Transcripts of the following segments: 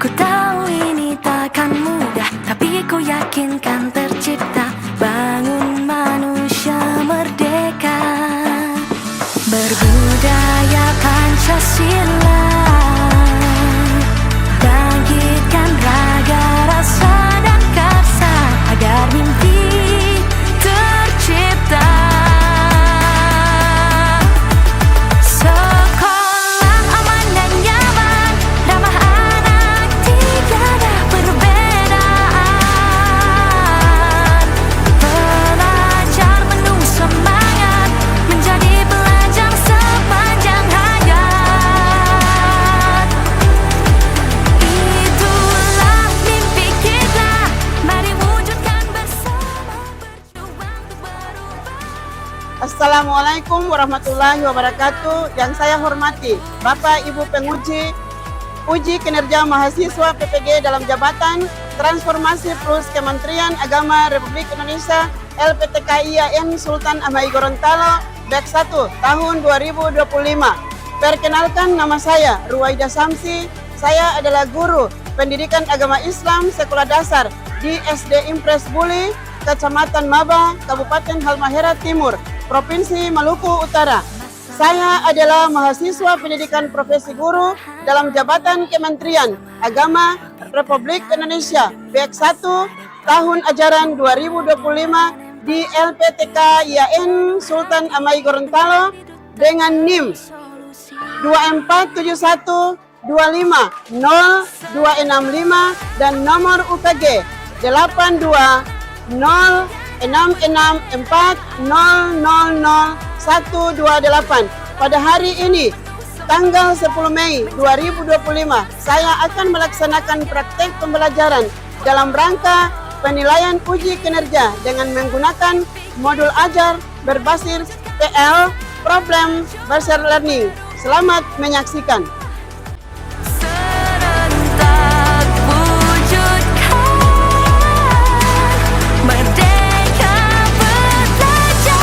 Ku tahu ini takkan mudah, tapi ku yakin kan tercipta. Bangun manusia merdeka, berbudaya Pancasila. Bangkitkan raga, rasa dan karsa, agar mimpi tercipta. Sekolah aman dan nyaman, ramah anak, tiada perbedaan. Pelajar penuh semangat, menjadi pelajar sepanjang hayat. Itulah mimpi kita, mari wujudkan bersama, berjuang untuk berubah. Assalamualaikum warahmatullahi wabarakatuh. Yang saya hormati Bapak Ibu penguji uji kinerja mahasiswa PPG dalam jabatan Transformasi Plus Kementerian Agama Republik Indonesia LPTKIAN Sultan Amai Gorontalo Batch 1 tahun 2025. Perkenalkan, nama saya Ruwaida Samsi. Saya adalah guru pendidikan agama Islam sekolah dasar di SD Impres Buli, Kecamatan Maba, Kabupaten Halmahera Timur, Provinsi Maluku Utara. Saya adalah mahasiswa pendidikan profesi guru dalam jabatan Kementerian Agama Republik Indonesia Batch 1 tahun ajaran 2025 di LPTKIAN Sultan Amai Gorontalo dengan NIM 24712500265 dan nomor UKG 820664000128. Pada hari ini, tanggal 10 Mei 2025, saya akan melaksanakan praktek pembelajaran dalam rangka penilaian uji kinerja dengan menggunakan modul ajar berbasis PL, Problem Based Learning. Selamat menyaksikan. Serentak wujudkan merdeka belajar.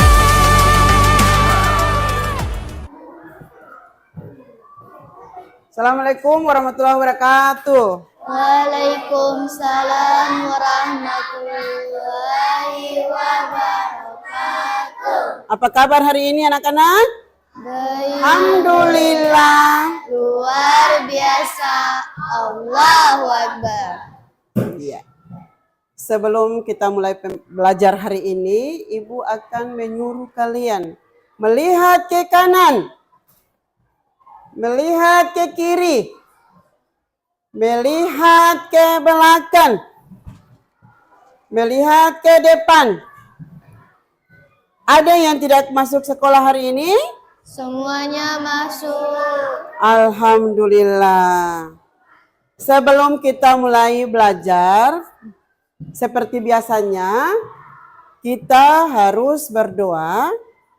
Assalamualaikum warahmatullahi wabarakatuh. Waalaikumsalam warahmatullahi wabarakatuh. Apa kabar hari ini anak-anak? Baik, Alhamdulillah. luar biasa. Allahu Akbar. Iya. Sebelum kita mulai belajar hari ini, Ibu akan menyuruh kalian melihat ke kanan, melihat ke kiri, melihat ke belakang, melihat ke depan. Ada yang tidak masuk sekolah hari ini? Semuanya masuk. Alhamdulillah. Sebelum kita mulai belajar, seperti biasanya, kita harus berdoa.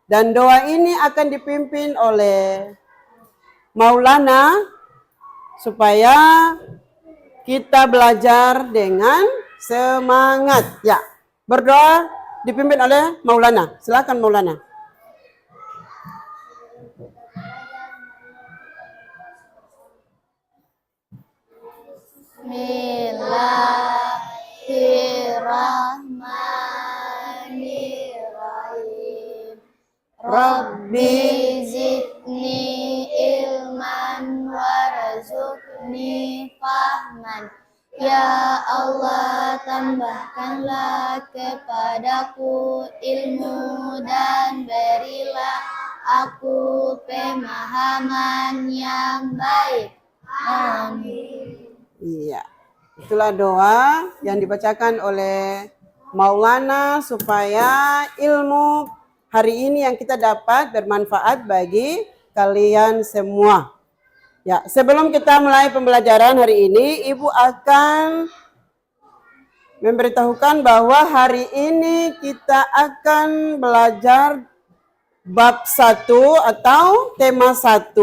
Dan doa ini akan dipimpin oleh Maulana supaya kita belajar dengan semangat. Ya, berdoa dipimpin oleh Maulana. Silakan Maulana. Bismillahirrahmanirrahim. Rabbi zidni ilman warzuqni fahman. Ya Allah, tambahkanlah kepadaku ilmu dan berilah aku pemahaman yang baik. Amin. Iya, itulah doa yang dibacakan oleh Maulana supaya ilmu hari ini yang kita dapat bermanfaat bagi kalian semua. Ya, sebelum kita mulai pembelajaran hari ini, Ibu akan memberitahukan bahwa hari ini kita akan belajar bab 1 atau tema 1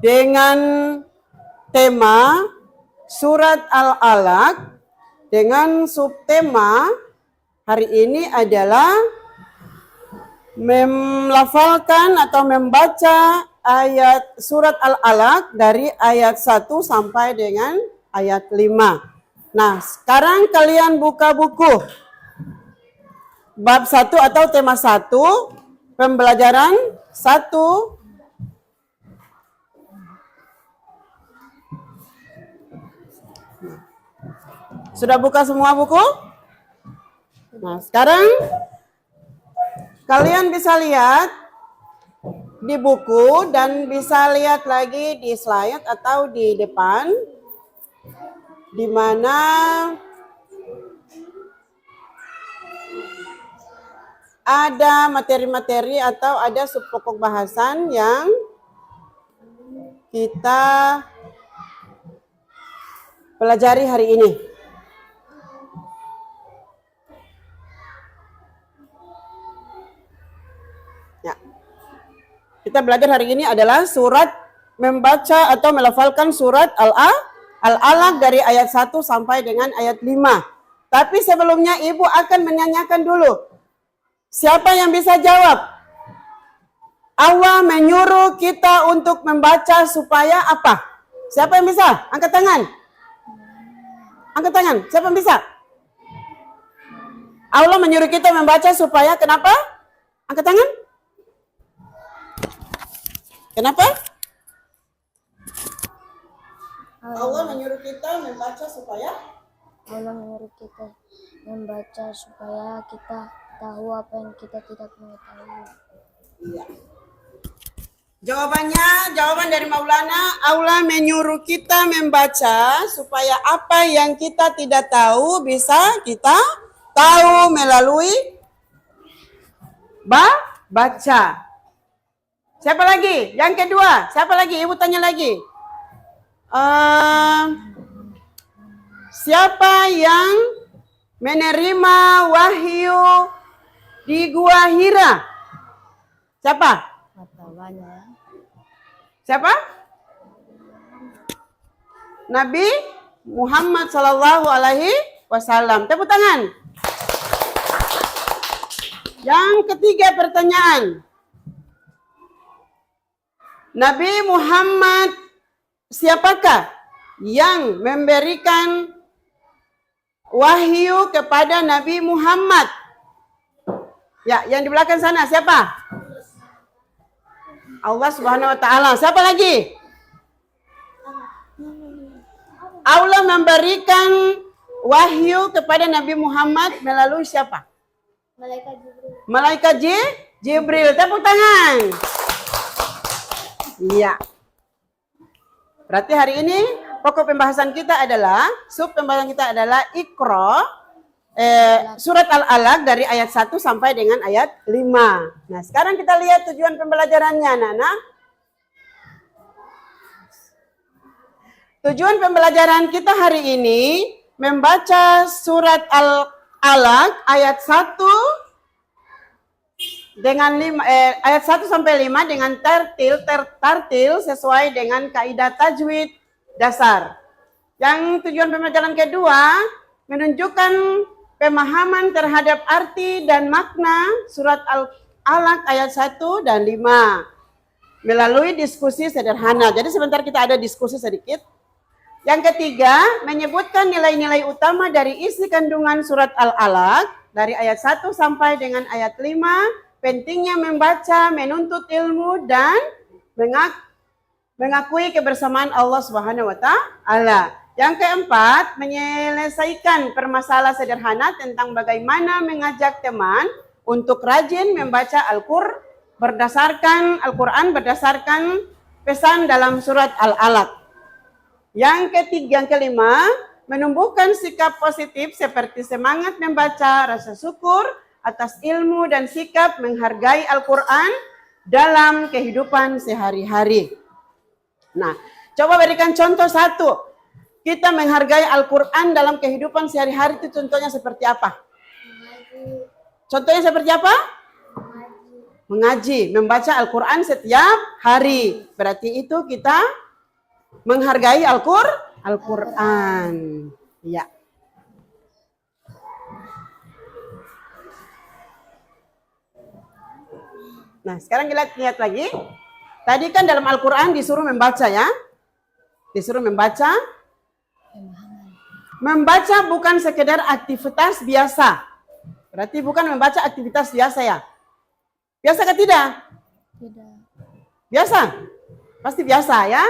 dengan tema surat Al-Alaq dengan subtema hari ini adalah melafalkan atau membaca ayat surat Al-Alaq dari ayat 1 sampai dengan ayat 5. Nah, sekarang kalian buka buku. Bab 1 atau tema 1, pembelajaran 1. Sudah buka semua buku? Nah, sekarang kalian bisa lihat di buku dan bisa lihat lagi di slide atau di depan, di mana ada materi-materi atau ada subpokok bahasan yang kita pelajari hari ini. Ya. Kita belajar hari ini adalah surat membaca atau melafalkan surat Al-Alaq dari ayat 1 sampai dengan ayat 5. Tapi sebelumnya Ibu akan menanyakan dulu. Siapa yang bisa jawab? Allah menyuruh kita untuk membaca supaya apa? Siapa yang bisa? Angkat tangan. Angkat tangan. Siapa yang bisa? Allah menyuruh kita membaca supaya kenapa? Angkat tangan. Kenapa? Allah menyuruh kita membaca supaya? Allah menyuruh kita membaca supaya kita tahu apa yang kita tidak mengetahui. Iya. Jawaban dari Maulana, Allah menyuruh kita membaca supaya apa yang kita tidak tahu bisa kita tahu melalui baca. Siapa lagi? Yang kedua, siapa lagi? Ibu tanya lagi. Siapa yang menerima wahyu di Gua Hira? Siapa? Siapa? Nabi Muhammad Sallallahu Alaihi Wasallam. Tepuk tangan. Yang ketiga pertanyaan. Nabi Muhammad siapakah yang memberikan wahyu kepada Nabi Muhammad? Ya, yang di belakang sana siapa? Allah Subhanahu wa taala. Siapa lagi? Allah memberikan wahyu kepada Nabi Muhammad melalui siapa? Malaikat Jibril. Malaikat Jibril. Tepuk tangan. Iya. Berarti hari ini pokok pembahasan kita adalah, sub pembahasan kita adalah Iqra, surat Al-Alaq dari ayat 1 sampai dengan ayat 5. Nah, sekarang kita lihat tujuan pembelajarannya, Nana. Tujuan pembelajaran kita hari ini membaca surat Al-Alaq ayat 1 dengan ayat 1 sampai 5 dengan tartil sesuai dengan kaidah tajwid dasar. Yang tujuan pembelajaran kedua menunjukkan pemahaman terhadap arti dan makna surat Al-Alaq ayat 1 dan 5 melalui diskusi sederhana. Jadi sebentar kita ada diskusi sedikit. Yang ketiga, menyebutkan nilai-nilai utama dari isi kandungan surat Al-Alaq dari ayat 1 sampai dengan ayat 5, pentingnya membaca, menuntut ilmu, dan mengakui kebersamaan Allah Subhanahu wa taala. Yang keempat, menyelesaikan permasalahan sederhana tentang bagaimana mengajak teman untuk rajin membaca Al-Quran berdasarkan pesan dalam surat Al-Alaq. Yang kelima, menumbuhkan sikap positif seperti semangat membaca, rasa syukur atas ilmu dan sikap menghargai Al-Quran dalam kehidupan sehari-hari. Nah, coba berikan contoh satu. Kita menghargai Al-Quran dalam kehidupan sehari-hari itu contohnya seperti apa? Contohnya seperti apa? Mengaji, membaca Al-Quran setiap hari. Berarti itu kita menghargai Al-Quran. Ya. Nah, sekarang kita lihat lagi. Tadi kan dalam Al-Quran disuruh membaca ya. Disuruh membaca. Membaca bukan sekedar aktivitas biasa. Berarti bukan membaca aktivitas biasa ya. Biasa ke tidak? Tidak. Biasa? Pasti biasa ya.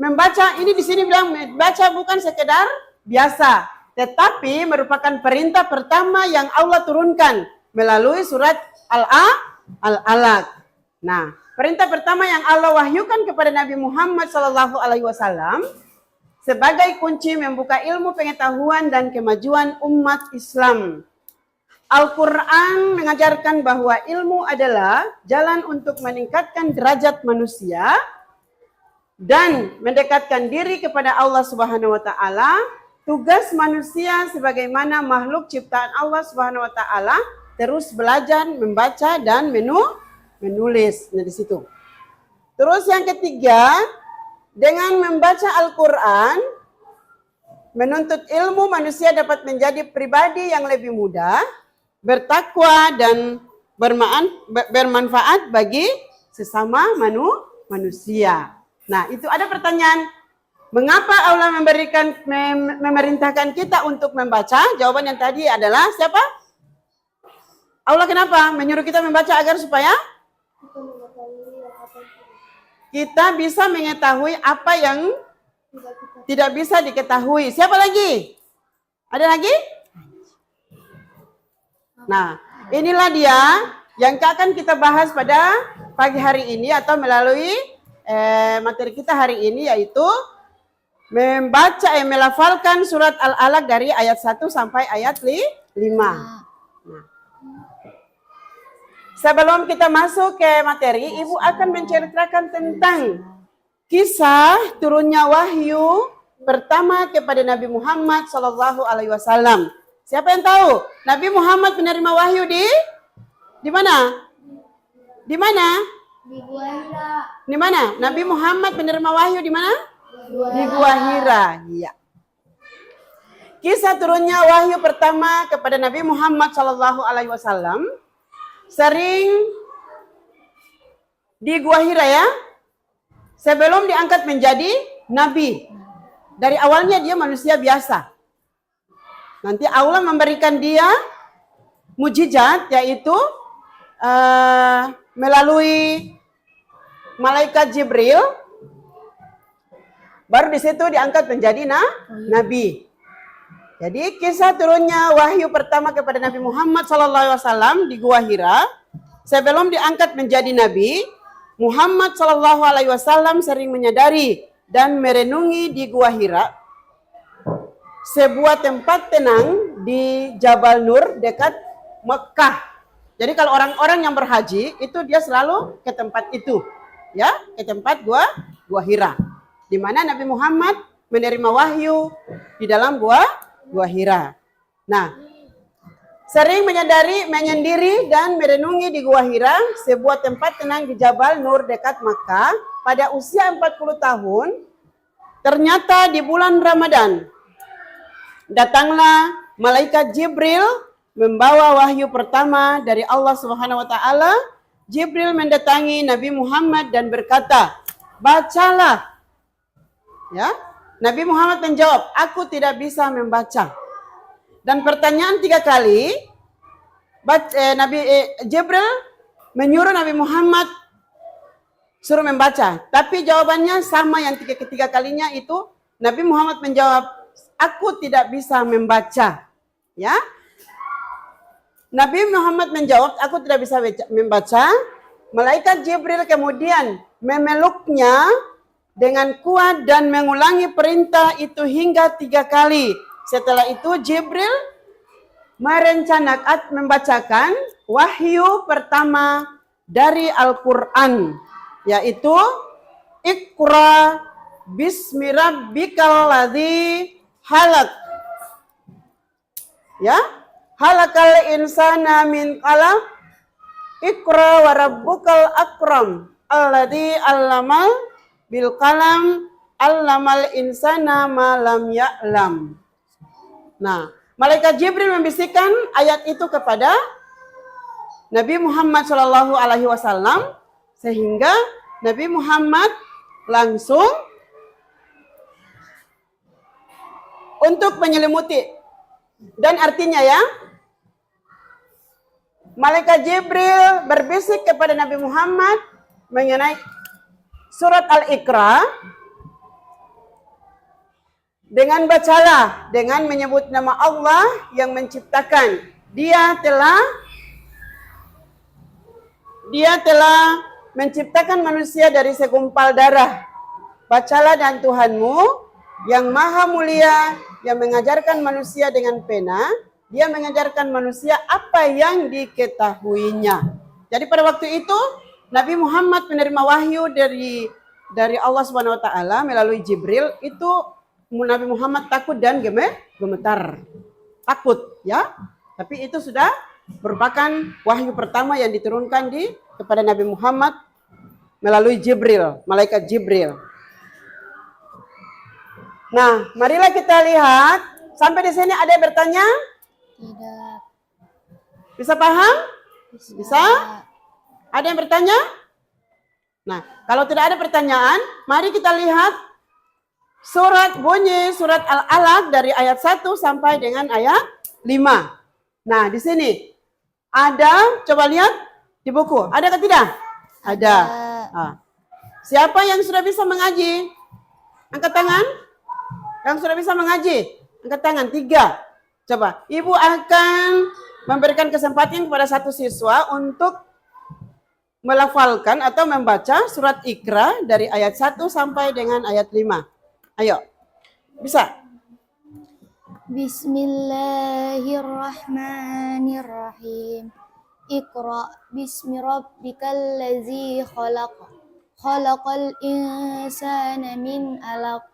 Membaca ini di sini bilang membaca bukan sekedar biasa, tetapi merupakan perintah pertama yang Allah turunkan melalui surat Al-Alaq. Nah, perintah pertama yang Allah wahyukan kepada Nabi Muhammad SAW sebagai kunci membuka ilmu pengetahuan dan kemajuan umat Islam. Al-Quran mengajarkan bahwa ilmu adalah jalan untuk meningkatkan derajat manusia dan mendekatkan diri kepada Allah Subhanahu wa taala. Tugas manusia sebagaimana makhluk ciptaan Allah Subhanahu wa taala terus belajar membaca dan menulis. Nah, di situ. Terus yang ketiga, dengan membaca Al-Quran, menuntut ilmu manusia dapat menjadi pribadi yang lebih mudah, bertakwa dan bermanfaat bagi sesama manusia. Nah, itu ada pertanyaan, mengapa Allah memerintahkan kita untuk membaca? Jawaban yang tadi adalah siapa? Allah kenapa menyuruh kita membaca agar supaya kita bisa mengetahui apa yang tidak bisa diketahui. Siapa lagi? Ada lagi? Nah, inilah dia yang akan kita bahas pada pagi hari ini atau melalui materi kita hari ini, yaitu melafalkan surat Al-Alaq dari ayat 1 sampai ayat 5. Nah, sebelum kita masuk ke materi, Ibu akan menceritakan tentang kisah turunnya wahyu pertama kepada Nabi Muhammad SAW. Siapa yang tahu? Nabi Muhammad menerima wahyu di mana? Di mana? Di Gua Hira. Di mana? Nabi Muhammad menerima wahyu di mana? Di Gua Hira. Iya. Kisah turunnya wahyu pertama kepada Nabi Muhammad SAW sering di Gua Hira ya. Sebelum diangkat menjadi nabi. Dari awalnya dia manusia biasa. Nanti Allah memberikan dia mujizat, yaitu melalui malaikat Jibril, baru di situ diangkat menjadi nabi. Jadi kisah turunnya wahyu pertama kepada Nabi Muhammad SAW di Gua Hira, sebelum diangkat menjadi nabi, Muhammad SAW sering menyadari dan merenungi di Gua Hira, sebuah tempat tenang di Jabal Nur dekat Mekah. Jadi kalau orang-orang yang berhaji itu dia selalu ke tempat itu. Ya, ke tempat Gua Hira, di mana Nabi Muhammad menerima wahyu di dalam Gua Hira. Nah, sering menyendiri dan merenungi di Gua Hira, sebuah tempat tenang di Jabal Nur dekat Makkah. Pada usia 40 tahun, ternyata di bulan Ramadan, datanglah malaikat Jibril membawa wahyu pertama dari Allah Subhanahu wa taala. Jibril mendatangi Nabi Muhammad dan berkata, "Bacalah." Ya, Nabi Muhammad menjawab, "Aku tidak bisa membaca." Dan pertanyaan 3 kali, Jibril menyuruh Nabi Muhammad suruh membaca. Tapi jawabannya sama yang ketiga kalinya itu, Nabi Muhammad menjawab, "Aku tidak bisa membaca." Ya. Nabi Muhammad menjawab, "Aku tidak bisa membaca." Malaikat Jibril kemudian memeluknya dengan kuat dan mengulangi perintah itu hingga 3 kali. Setelah itu Jibril merencanakan membacakan wahyu pertama dari Al-Quran, yaitu Iqra bismi rabbikal ladzi halaq. Ya, halakal insana min qalam, Iqra wa rabbukal akram, alladzi allamal bil qalam, allamal insana ma lam ya'lam. Nah, malaikat Jibril membisikkan ayat itu kepada Nabi Muhammad SAW sehingga Nabi Muhammad langsung untuk menyelimuti. Dan artinya ya, Malaikat Jibril berbisik kepada Nabi Muhammad mengenai surat Al-Iqra dengan bacalah, dengan menyebut nama Allah yang menciptakan. Dia telah menciptakan manusia dari segumpal darah. Bacalah dan Tuhanmu yang maha mulia, yang mengajarkan manusia dengan pena, dia mengajarkan manusia apa yang diketahuinya. Jadi pada waktu itu Nabi Muhammad menerima wahyu dari Allah Subhanahu wa taala melalui Jibril. Itu Nabi Muhammad takut dan gemetar. Takut ya. Tapi itu sudah merupakan wahyu pertama yang diturunkan kepada Nabi Muhammad melalui Jibril, malaikat Jibril. Nah, marilah kita lihat. Sampai di sini ada yang bertanya? Tidak. Bisa paham? Bisa? Ada yang bertanya? Nah, kalau tidak ada pertanyaan, mari kita lihat surat Al-Alaq dari ayat 1 sampai dengan ayat 5. Nah, di sini ada, coba lihat di buku. Ada atau tidak? Ada. Nah, siapa yang sudah bisa mengaji? Angkat tangan. Yang sudah bisa mengaji? Angkat tangan. 3. Coba, Ibu akan memberikan kesempatan kepada satu siswa untuk melafalkan atau membaca surat Iqra dari ayat 1 sampai dengan ayat 5. Ayo, bisa? Bismillahirrahmanirrahim. Iqra bismi rabbikal ladzi khalaq. Khalaqal insana min 'alaq.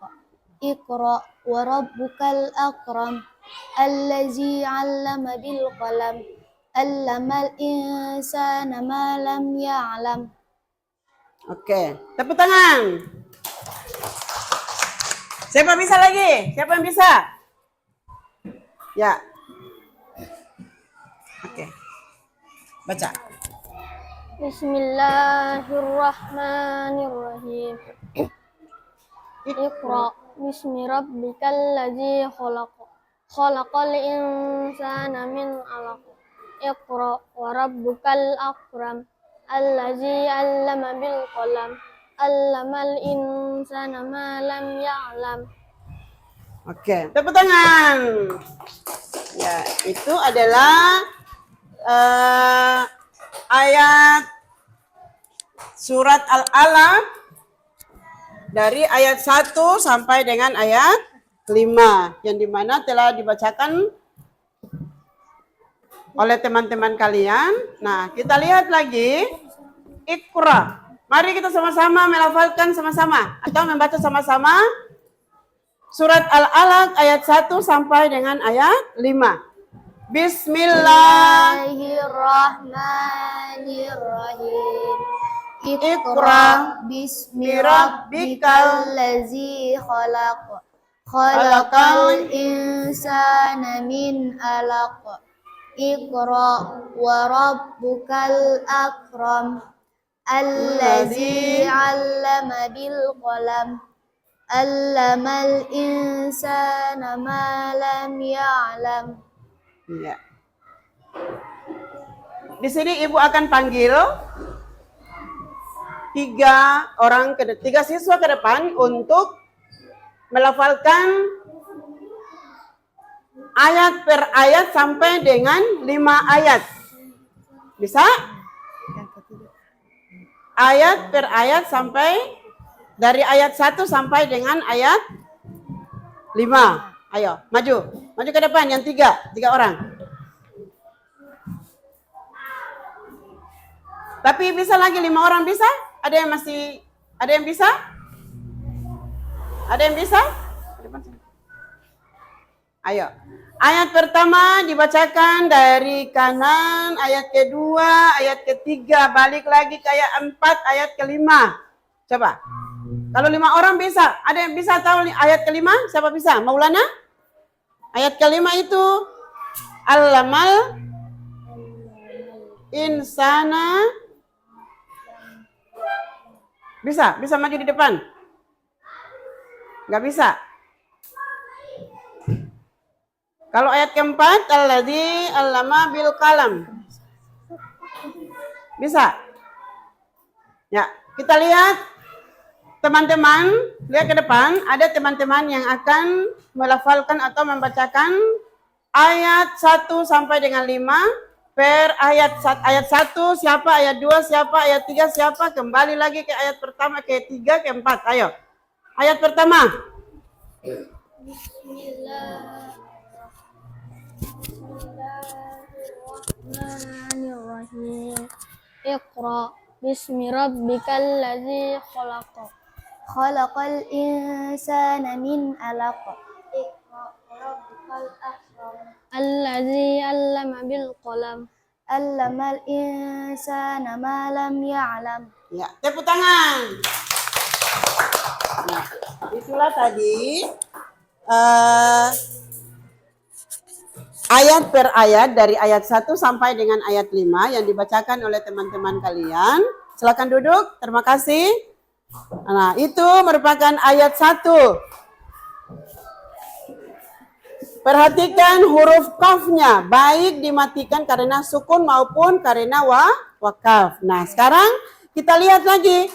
Iqra wa rabbukal akram. Allazi 'allama bil qalam. 'Allamal insana ma lam ya'lam. Oke, tepuk tangan. Siapa bisa lagi? Siapa yang bisa? Ya. Oke. Baca. Bismillahirrahmanirrahim. Iqra bismi rabbikal ladzi khalaq. Khalaqal insana min 'alaq. Iqra wa rabbukal akram. Allazi 'allama bil qalam. 'Allamal insana ma lam ya'lam. Oke, tepuk tangan. Ya, itu adalah ayat surat Al-Alaq dari ayat 1 sampai dengan ayat 5 yang dimana telah dibacakan oleh teman-teman kalian. Nah, kita lihat lagi Iqra. Mari kita sama-sama melafalkan sama-sama atau membaca sama-sama surat Al-Alaq ayat 1 sampai dengan ayat 5. Bismillahirrahmanirrahim. Iqra bismi rabbikal ladzi khalaq. Khalaqal insana min 'alaq. Iqra wa rabbukal akram. Allazi 'allama bil qalam. 'Allamal insana ma lam ya'lam. Ya. Di sini Ibu akan panggil tiga siswa ke depan untuk melafalkan ayat per ayat sampai dengan 5 ayat. Bisa? Ayat per ayat sampai dari ayat 1 sampai dengan ayat 5. Ayo, maju ke depan yang tiga orang. Tapi bisa lagi 5 orang bisa? Ada yang bisa? Ada yang bisa? Ayo. Ayat pertama dibacakan dari kanan, ayat kedua, ayat ketiga, balik lagi ke ayat 4, ayat kelima. Coba. Kalau 5 orang bisa, ada yang bisa tahu ayat kelima? Siapa bisa? Maulana? Ayat kelima itu Allamal insana Bisa? Bisa maju di depan? Nggak bisa? Kalau ayat keempat, alladzi allama bil qalam. Bisa? Ya, kita lihat teman-teman, lihat ke depan, ada teman-teman yang akan melafalkan atau membacakan ayat 1 sampai dengan 5 per ayat 1 siapa, ayat 2 siapa, ayat 3 siapa, kembali lagi ke ayat pertama, ke 3, ke 4. Ayo. Ayat pertama. Bismillahirrahmanirrahim. Iqra bismi rabbikal ladzi khalaq. Khalaqal insana min 'alaq. Iqra rabbukal akram. Alladzi 'allama bil qalam. 'Allamal insana ma lam ya'lam. Ya, tepuk tangan. Nah, itulah tadi ayat per ayat dari ayat 1 sampai dengan ayat 5 yang dibacakan oleh teman-teman kalian. Silakan duduk. Terima kasih. Nah, itu merupakan ayat 1. Perhatikan huruf qafnya, baik dimatikan karena sukun maupun karena wakaf. Nah, sekarang kita lihat lagi.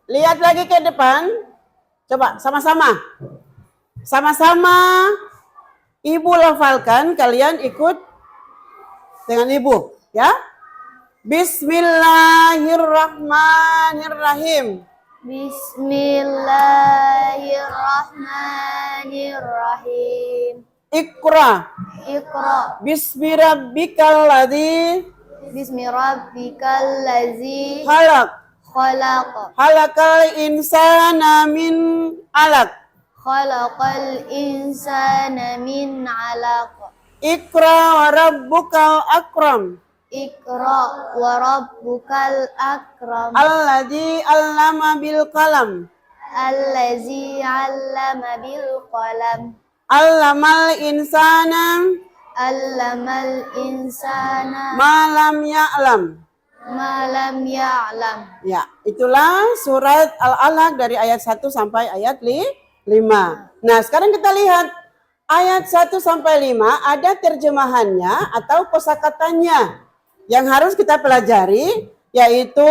Lihat lagi ke depan. Coba sama-sama. Sama-sama ibu lafalkan, kalian ikut dengan ibu, ya. Bismillahirrahmanirrahim. Bismillahirrahmanirrahim. Iqra. Iqra Bismi rabbikal ladzi bismi rabbikal ladzi khalaq. khalaq. Khalaqal insana min 'alaq. Khalaqal insana min 'alaq. Iqra wa rabbukal akram. Iqra wa rabbukal akram. Alladzi 'allama bil qalam. Allazi 'allama bil qalam. Allamal insana Allamal insana ma lam ya'lam. ma lam ya'lam. Ya, itulah surat Al-Alaq dari ayat 1 sampai ayat 5. Nah, sekarang kita lihat ayat 1 sampai 5 ada terjemahannya atau kosakatanya yang harus kita pelajari, yaitu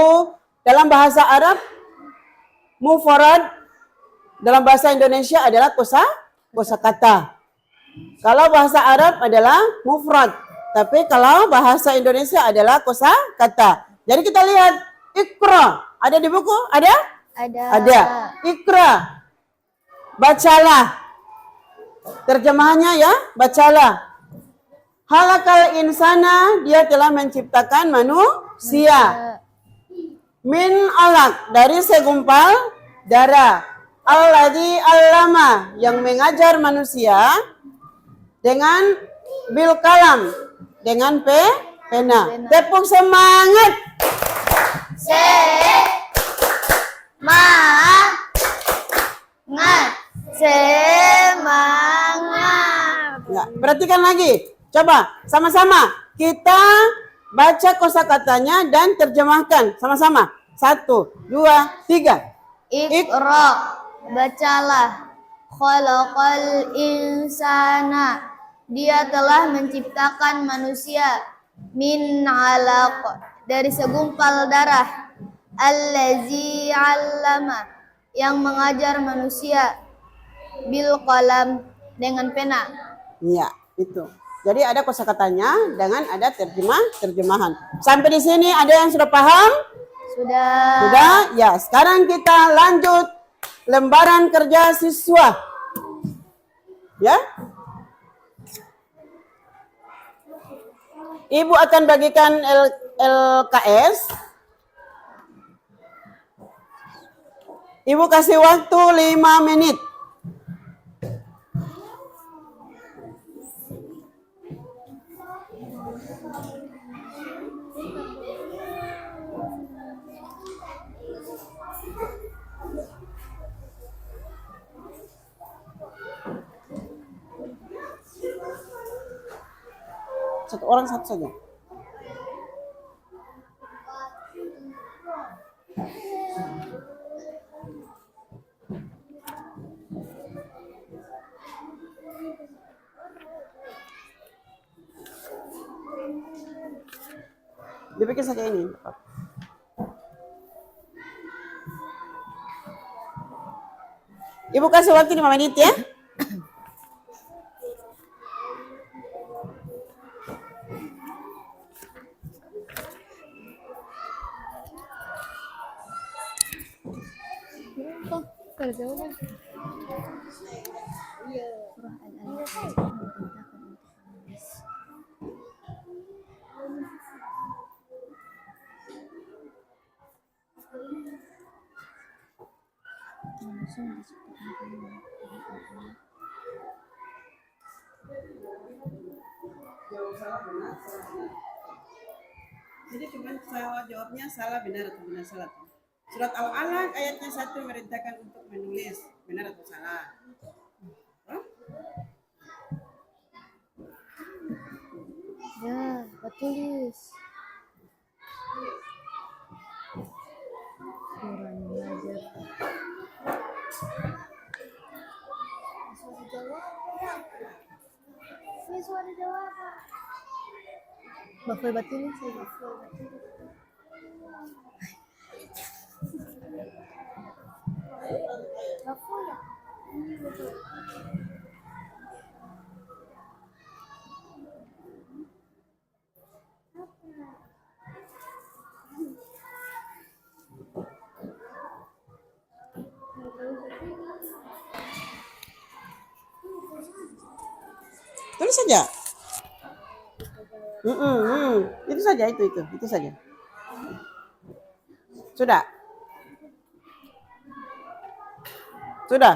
dalam bahasa Arab mufarad, dalam bahasa Indonesia adalah kosakata. Kalau bahasa Arab adalah mufrad, tapi kalau bahasa Indonesia adalah kosakata. Jadi kita lihat Iqra, ada di buku? Ada? Ada. Iqra, bacalah. Terjemahannya ya, bacalah. Halakal insana, dia telah menciptakan manusia. Min alaq, dari segumpal darah. Alladzi allama, yang mengajar manusia dengan bil kalam, dengan pena. Tepuk semangat. Semangat. Ya, perhatikan lagi. Coba sama-sama kita baca kosakatanya dan terjemahkan sama-sama. 1, 2, 3. Iqra, bacalah. Khalaqal insana, dia telah menciptakan manusia. Min 'alaq, dari segumpal darah. Allazi 'allama, yang mengajar manusia. Bil qalam, dengan pena. Iya, itu. Jadi ada kosakatanya dengan ada terjemahan. Sampai di sini ada yang sudah paham? Sudah. Sudah? Ya, sekarang kita lanjut lembaran kerja siswa. Ya. Ibu akan bagikan LKS. Ibu kasih waktu 5 menit. Satu orang satu saja. Dibikin saja ini. Ibu kasih waktu 5 menit ya. Jadi cuma jawabnya salah benar atau benar salah. Surat Al-Alaq ayatnya 1 memerintahkan untuk menulis benar atau salah. Ya, tulis. Kurang belajar. Siswa ada jawaban. Bapak batin saya. Bapak ya. Tulis saja. Itu saja, itu saja. Sudah. Sudah.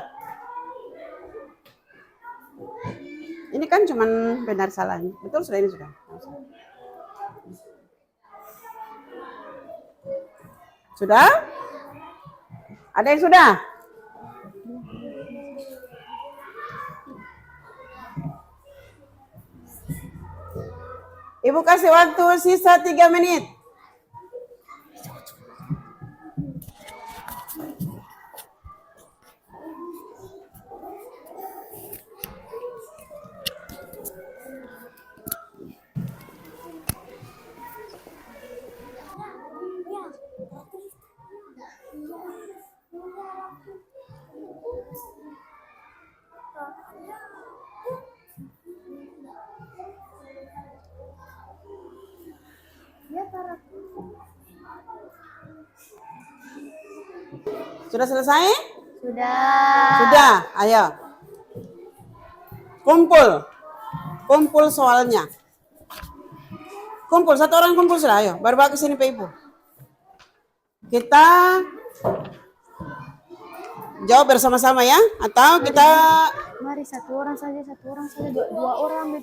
Ini kan cuman benar salah. Betul sudah, ini sudah. Sudah? Ada yang sudah? Ibu kasih waktu sisa 3 menit. Sudah selesai? Sudah. Sudah, ayo. Kumpul soalnya. Kumpul, satu orang kumpul sudah, ayo. Baru bawa ke sini Pak Ibu. Kita jawab bersama-sama ya, atau kita Mari satu orang saja, dua orang.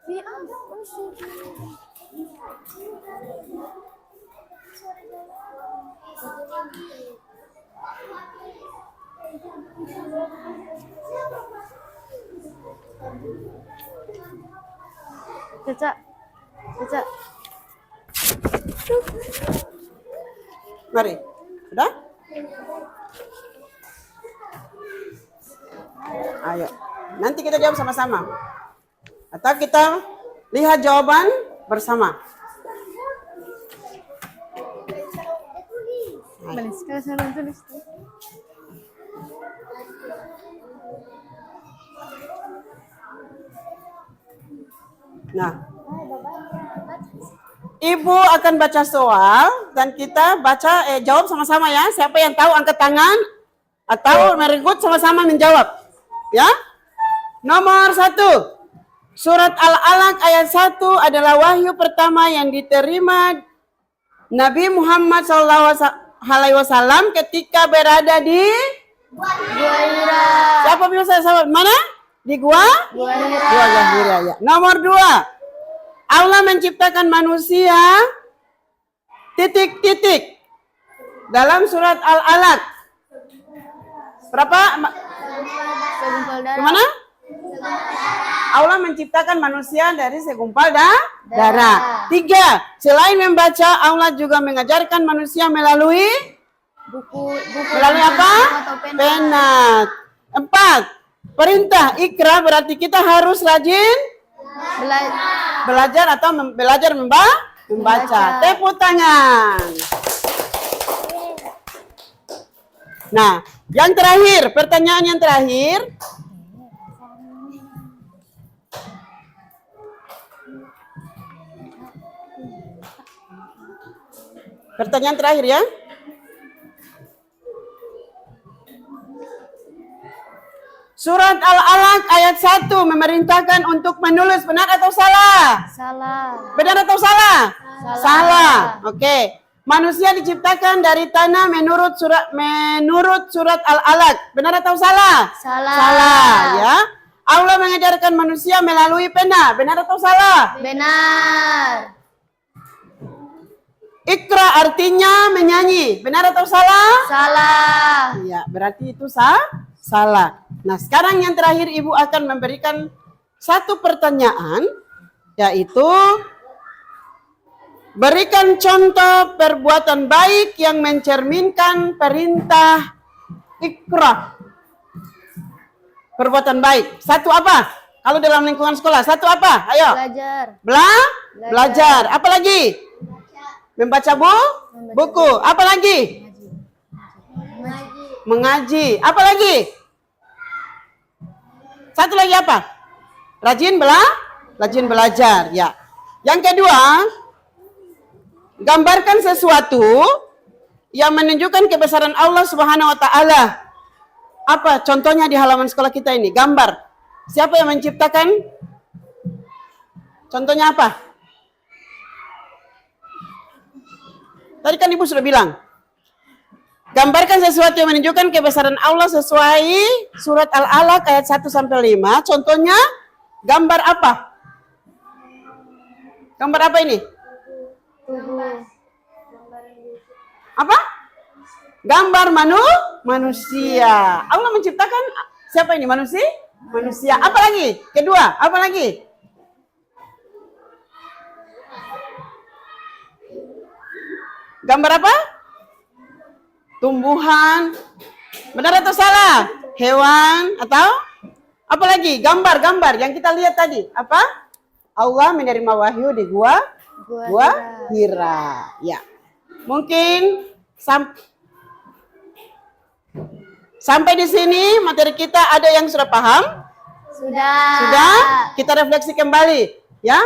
Iya, Caca. mari. Sudah? Ayo. Nanti kita jawab sama-sama. Atau kita lihat jawaban bersama. Sekarang tulis. Nah, Ibu akan baca soal dan kita jawab sama-sama ya. Siapa yang tahu angkat tangan atau merenggut sama-sama menjawab. Ya. Nomor 1. Surat Al-Alaq ayat 1 adalah wahyu pertama yang diterima Nabi Muhammad SAW ketika berada di Gua Hira. Siapa bisa sahabat? Mana? Di Gua Hira. Ya. Nomor 2. Allah menciptakan manusia titik-titik dalam surat Al-Alaq. Berapa? Segumpal darah. Gimana? Allah menciptakan manusia dari segumpal darah. 3. Selain membaca, Allah juga mengajarkan manusia melalui Buku melalui apa? atau Pena. 4. Perintah ikra berarti kita harus rajin belajar atau belajar Membaca. Tepuk tangan. Nah, yang terakhir, pertanyaan yang terakhir. Pertanyaan terakhir ya. Surat Al-Alaq ayat 1 memerintahkan untuk menulis, benar atau salah? Salah. Benar atau salah? Salah. Oke. Manusia diciptakan dari tanah menurut surat Al-Alaq. Benar atau salah? Salah. Salah, ya. Allah mengajarkan manusia melalui pena. Benar atau salah? Benar. Ikra artinya menyanyi. Benar atau salah? Salah. Iya, berarti itu salah. Nah, sekarang yang terakhir Ibu akan memberikan satu pertanyaan, yaitu berikan contoh perbuatan baik yang mencerminkan perintah ikra. Perbuatan baik. Satu apa? Kalau dalam lingkungan sekolah, satu apa? Ayo. Belajar. Belajar. Apa lagi? Membaca buku. Apa lagi? Mengaji. Apa lagi? Satu lagi apa? Rajin belajar. Ya. Yang kedua, gambarkan sesuatu yang menunjukkan kebesaran Allah Subhanahu wa taala. Apa contohnya di halaman sekolah kita ini? Gambar. Siapa yang menciptakan? Contohnya apa? Tadi kan Ibu sudah bilang. Gambarkan sesuatu yang menunjukkan kebesaran Allah sesuai surat Al-Alaq ayat 1 sampai 5. Contohnya gambar apa? Gambar apa ini? Apa? Gambar manusia. Allah menciptakan siapa ini? Manusia. Apa lagi? Kedua, apa lagi? Gambar apa? Tumbuhan. Benar atau salah? Hewan atau apa lagi? Gambar yang kita lihat tadi. Apa? Allah menerima wahyu di gua Hira. Ya. Mungkin sampai di sini materi kita ada yang sudah paham? Sudah? Kita refleksi kembali, ya.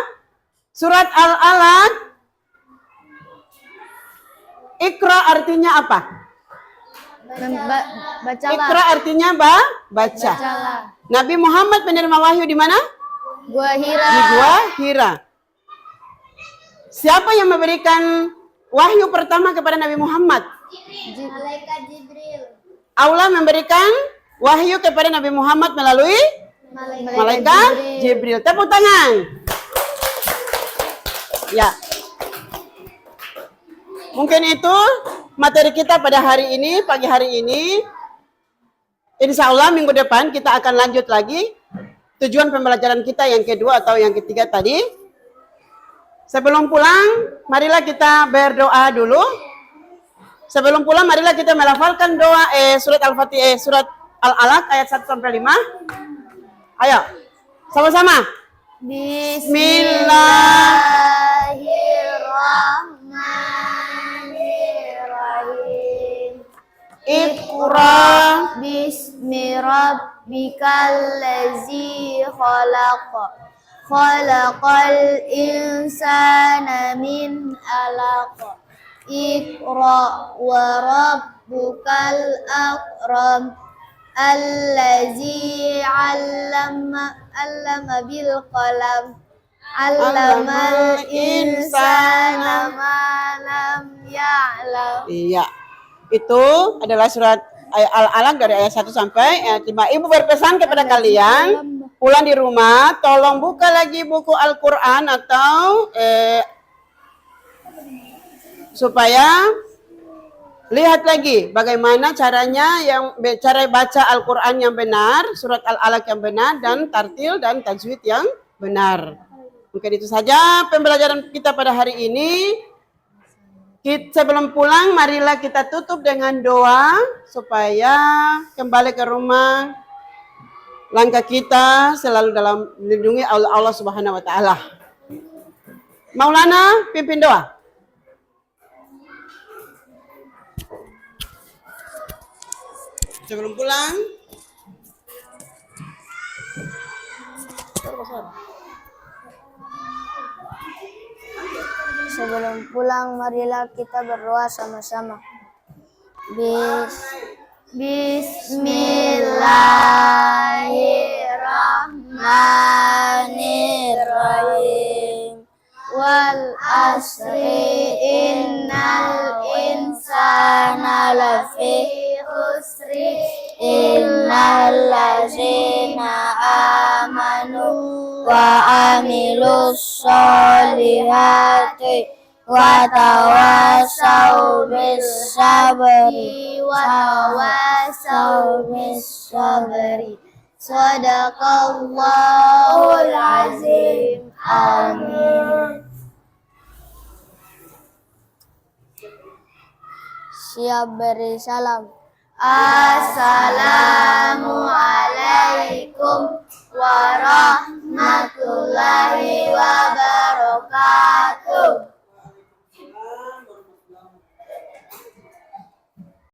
Surat Al-Alaq Ikra artinya apa? Bacalah. Ikra artinya baca. Nabi Muhammad menerima wahyu di mana? Gua Hira. Di Gua Hira. Siapa yang memberikan wahyu pertama kepada Nabi Muhammad? Malaikat Jibril. Allah memberikan wahyu kepada Nabi Muhammad melalui Malaikat Jibril. Tepuk tangan. Ya. Mungkin itu materi kita pada hari ini, pagi hari ini. Insya Allah minggu depan kita akan lanjut lagi tujuan pembelajaran kita yang kedua atau yang ketiga tadi. Sebelum pulang, marilah kita berdoa dulu. Sebelum pulang, marilah kita melafalkan doa surat Al-Fatihah, surat Al-Alaq ayat 1 sampai 5. Ayo, sama-sama. Bismillahirrahmanirrahim. Iqra Bismi rabbikal ladzi khalaq. Khalaqal insana min 'alaq. Iqra wa rabbukal akram. Allazi 'allama bil qalam. 'Allamal insana ma lam ya'lam. Iya. Itu adalah surat Al-Alaq dari ayat 1 sampai ayat 5. Ibu berpesan kepada kalian, pulang di rumah, tolong buka lagi buku Al-Quran atau supaya lihat lagi bagaimana caranya cara baca Al-Quran yang benar, surat Al-Alaq yang benar, dan tartil dan tajwid yang benar. Mungkin itu saja pembelajaran kita pada hari ini. Sebelum pulang, marilah kita tutup dengan doa supaya kembali ke rumah langkah kita selalu dalam melindungi Allah Subhanahu wa taala. Maulana pimpin doa. Sebelum pulang, Sebelum pulang, marilah kita berdoa sama-sama. Bismillahirrahmanirrahim. Wal asri innal insana lafi khusri illal ladzina amanu wa amilus solihati wa tawassaw bis sabri wa tawassaw bis sabri. Sadaqallahul azim. Amin. Siap beri salam. Assalamualaikum warahmatullahi wabarakatuh.